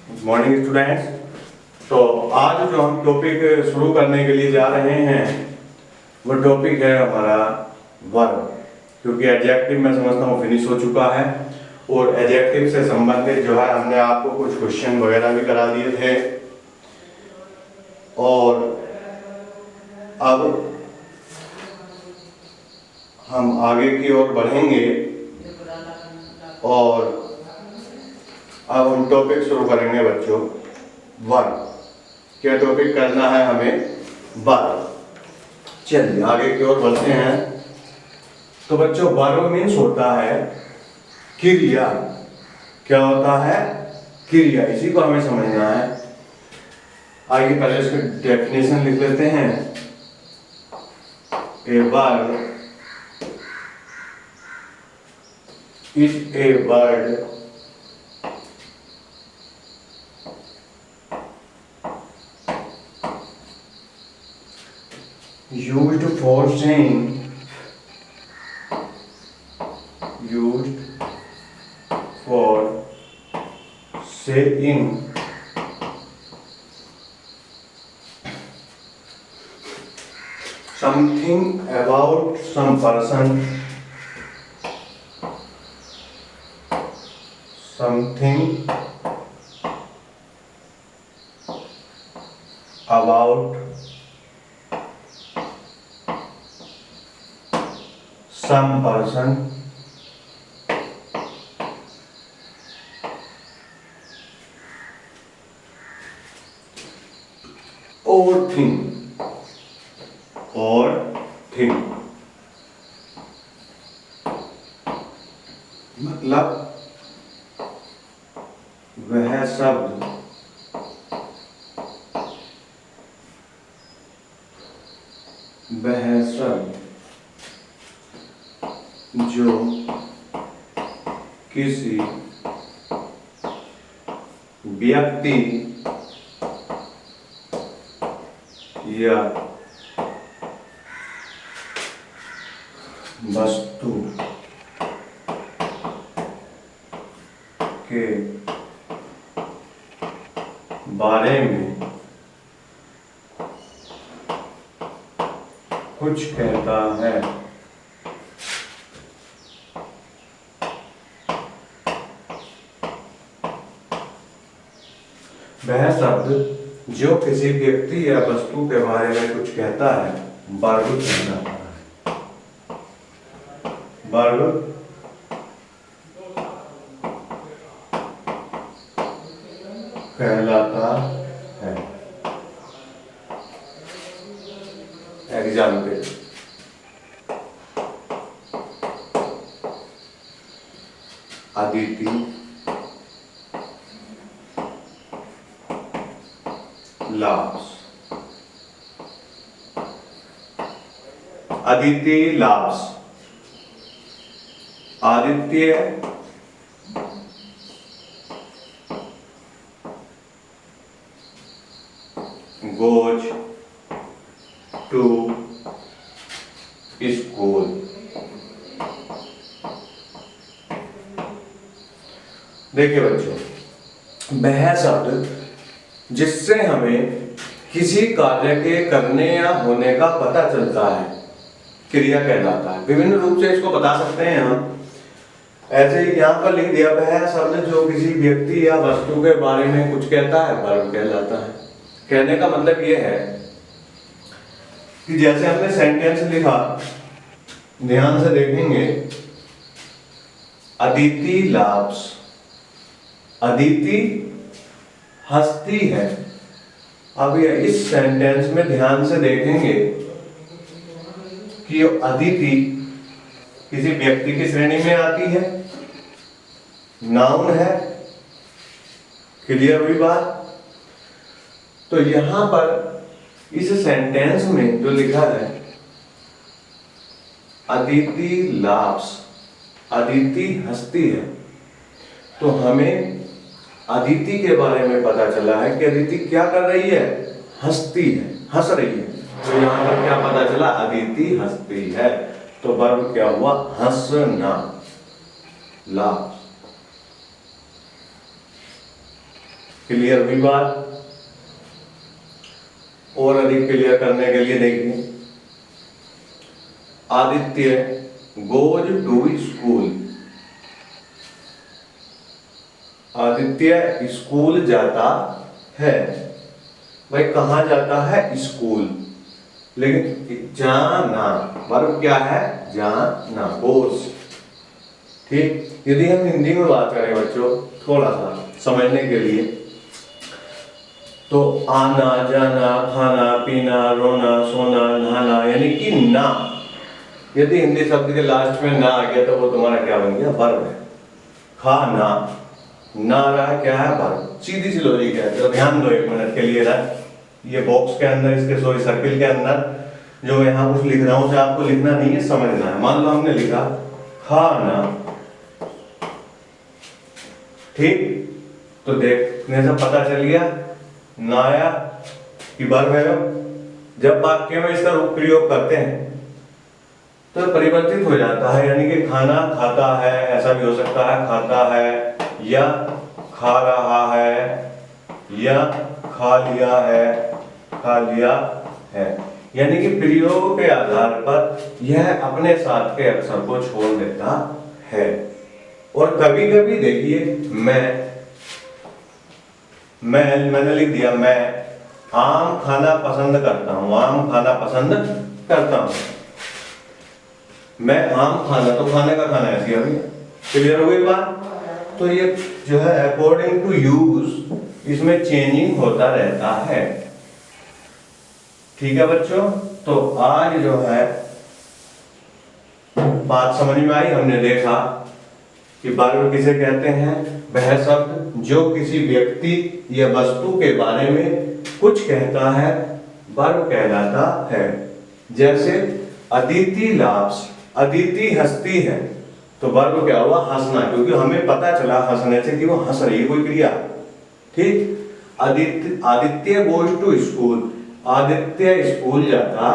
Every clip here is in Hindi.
Good morning students. तो आज जो हम टॉपिक शुरू करने के लिए जा रहे हैं वो टॉपिक है हमारा वर्ब, क्योंकि एडजेक्टिव मैं समझता हूँ फिनिश हो चुका है और एडजेक्टिव से संबंधित जो है हमने आपको कुछ क्वेश्चन वगैरह भी करा दिए थे। और अब हम आगे की ओर बढ़ेंगे और अब हम टॉपिक शुरू करेंगे बच्चों वर्ब। क्या टॉपिक करना है हमें? वर्ब। चलिए आगे की ओर बढ़ते हैं। तो बच्चों वर्ब मीन्स होता है क्रिया। क्या होता है? क्रिया। इसी को हमें समझना है। आगे पहले इसकी डेफिनेशन लिख लेते हैं। A verb is a word used for saying something about some person, something about some person or thing, or thing मतलब वह शब्द जो किसी व्यक्ति या वस्तु के बारे में कुछ कहता है। वह शब्द जो किसी व्यक्ति या वस्तु के बारे में कुछ कहता है वर्ब कहलाता है। वर्ब कहलाता है। Example Aditi laughs। Aditi laughs। Aditya goes to school। देखिए बच्चों, वह शब्द जिससे हमें किसी कार्य के करने या होने का पता चलता है क्रिया कहलाता है। विभिन्न रूप से इसको बता सकते हैं हम। ऐसे ही यहाँ पर लिख दिया, वह शब्द जो किसी व्यक्ति या वस्तु के बारे में कुछ कहता है वर्ब कहलाता है। कहने का मतलब यह है कि जैसे हमने सेंटेंस लिखा, ध्यान से देखेंगे, अदिति laughs। अदिति हंसती है। अब ये इस सेंटेंस में ध्यान से देखेंगे कि अदिति किसी व्यक्ति की श्रेणी में आती है, नाउन है। क्लियर हुई बात? तो यहां पर इस सेंटेंस में जो लिखा है अदिति laughs, अदिति हंसती है, तो हमें अदिति के बारे में पता चला है कि अदिति क्या कर रही है? हंसती है, हंस रही है। तो यहाँ पर क्या पता चला? अदिति हंसती है। तो वर्ब क्या हुआ? हंसना, laughs। क्लियर हुई बात? और अधिक क्लियर करने के लिए देखिए, Aditya goes to school. Aditya school जाता है। भाई कहाँ जाता है? स्कूल। लेकिन जाना वर्ब क्या है? जाना, गोज। ठीक। यदि हम हिंदी में बात करें बच्चों, थोड़ा सा समझने के लिए, तो आना, जाना, खाना, पीना, रोना, सोना, नहाना, यानी कि ना। यदि हिंदी शब्द के लास्ट में ना आ गया तो वो तुम्हारा क्या बन गया? वर्ब है। खाना, ना रहा क्या है? वर्ब। सीधी सी लॉजिक है। तो ध्यान दो एक मिनट के लिए ना, ये बॉक्स के अंदर, इसके सॉरी सर्किल के अंदर जो मैं यहाँ कुछ लिख रहा हूँ, आपको लिखना नहीं है, समझना है। मान लो हमने लिखा खाना, ठीक, तो देखने से पता चल गया नाया कि वर्ब है। जब वाक्य में इसका प्रयोग करते हैं तो परिवर्तित हो जाता है, यानी कि खाना खाता है, ऐसा भी हो सकता है खाता है, या खा रहा है, या खा लिया है, खा लिया है। यानी कि प्रयोग के आधार पर यह अपने साथ के अक्षर को छोड़ देता है। और कभी कभी देखिए मैंने लिख दिया मैं आम खाना पसंद करता हूं, आम खाना पसंद करता हूं। मैं आम खाना, तो खाने का खाना ऐसी है। क्लियर हो गई बात? तो ये जो है अकॉर्डिंग टू यूज इसमें चेंजिंग होता रहता है। ठीक है बच्चों, तो आज जो है बात समझ में आई। हमने देखा कि वर्ब किसे कहते हैं? वह शब्द जो किसी व्यक्ति या वस्तु के बारे में कुछ कहता है, वर्ब कहलाता है। जैसे अदिति लाफ्स, अदिति हंसती है, तो वर्ब क्या हुआ? हंसना, क्योंकि हमें पता चला हंसने से कि वो हंस रही है, कोई क्रिया। ठीक। Aditya goes to school, Aditya school जाता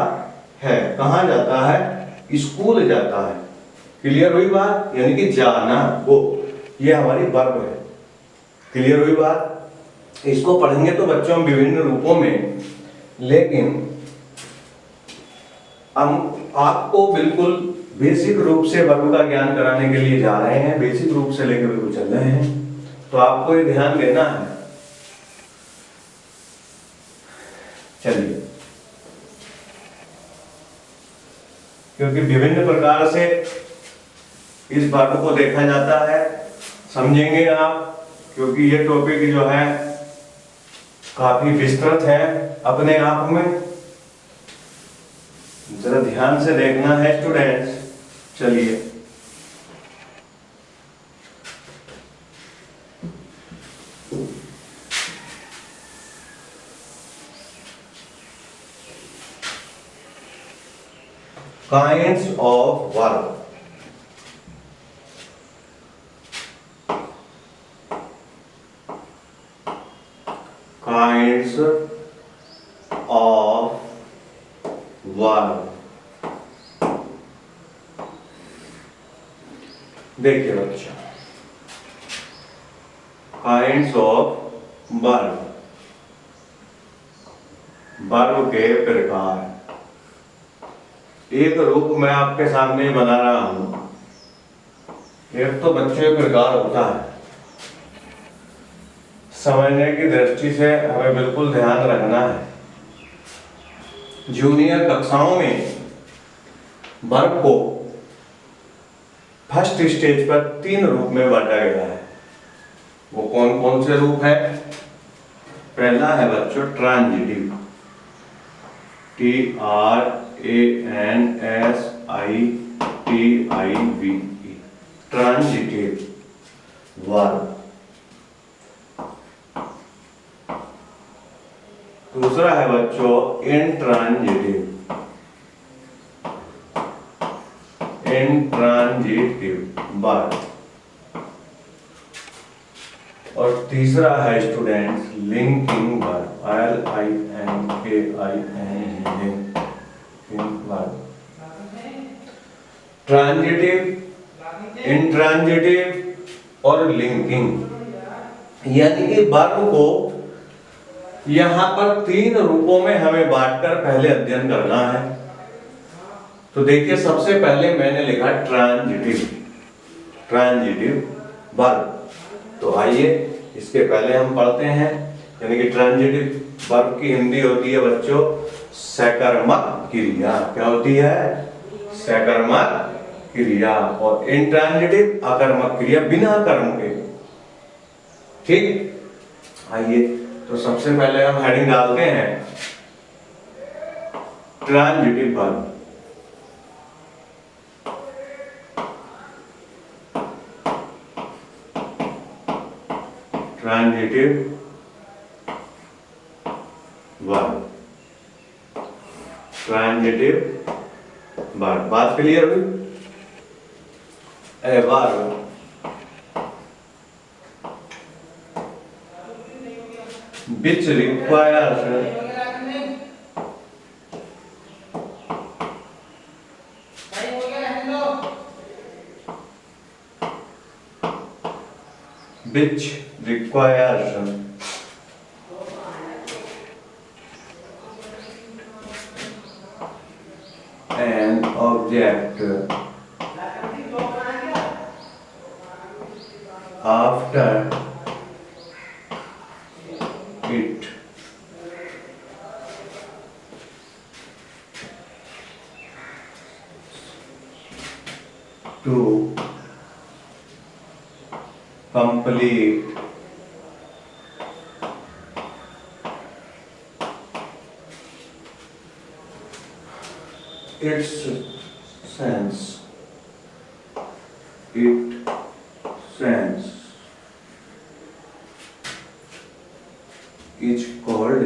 है। कहाँ जाता है? स्कूल जाता है। क्लियर हुई बात? यानी कि जाना, वो ये हमारी वर्ब है। क्लियर हुई बात? इसको पढ़ेंगे तो बच्चों हम विभिन्न रूपों में, लेकिन हम आपको बिल्कुल बेसिक रूप से वर्ब का ज्ञान कराने के लिए जा रहे हैं, बेसिक रूप से लेकर बिल्कुल चल रहे हैं। तो आपको ये ध्यान देना है। चलिए, क्योंकि विभिन्न प्रकार से इस बातों को देखा जाता है, समझेंगे आप, क्योंकि ये टॉपिक जो है काफी विस्तृत है अपने आप में। जरा ध्यान से देखना है स्टूडेंट्स। चलिए, kinds of verb. Kinds of verb. देखिए बच्चा, काइंड्स ऑफ वर्ब, वर्ब के प्रकार। एक रूप मैं आपके सामने बना रहा हूं। एक तो बच्चों के प्रकार होता है, समझने की दृष्टि से हमें बिल्कुल ध्यान रखना है। जूनियर कक्षाओं में वर्ब को फर्स्ट स्टेज पर 3 रूप में बांटा गया है। वो कौन कौन से रूप है? पहला है बच्चों ट्रांजिटिव, TRANSITIVE, ट्रांजिटिव वर्ब। दूसरा है बच्चों इंट्रांजिटिव, इंट्रांजिटिव वर्ब। और तीसरा है students linking verb, LINKING verb. Transitive, intransitive और लिंकिंग। यानी कि वर्ब को यहां पर 3 रूपों में हमें बांटकर पहले अध्ययन करना है। तो देखिए, सबसे पहले मैंने लिखा ट्रांजिटिव वर्ब। तो आइए इसके पहले हम पढ़ते हैं। यानी कि ट्रांजिटिव वर्ब की हिंदी होती है बच्चों सकर्मक क्रिया। क्या होती है? सकर्मक क्रिया। और इंट्रांजिटिव अकर्मक क्रिया, बिना कर्म के। ठीक, आइए तो सबसे पहले हम हेडिंग डालते हैं transitive verb. Transitive verb, transitive verb. बात क्लियर हुई? A verb which requires an object after it to complete its sense is called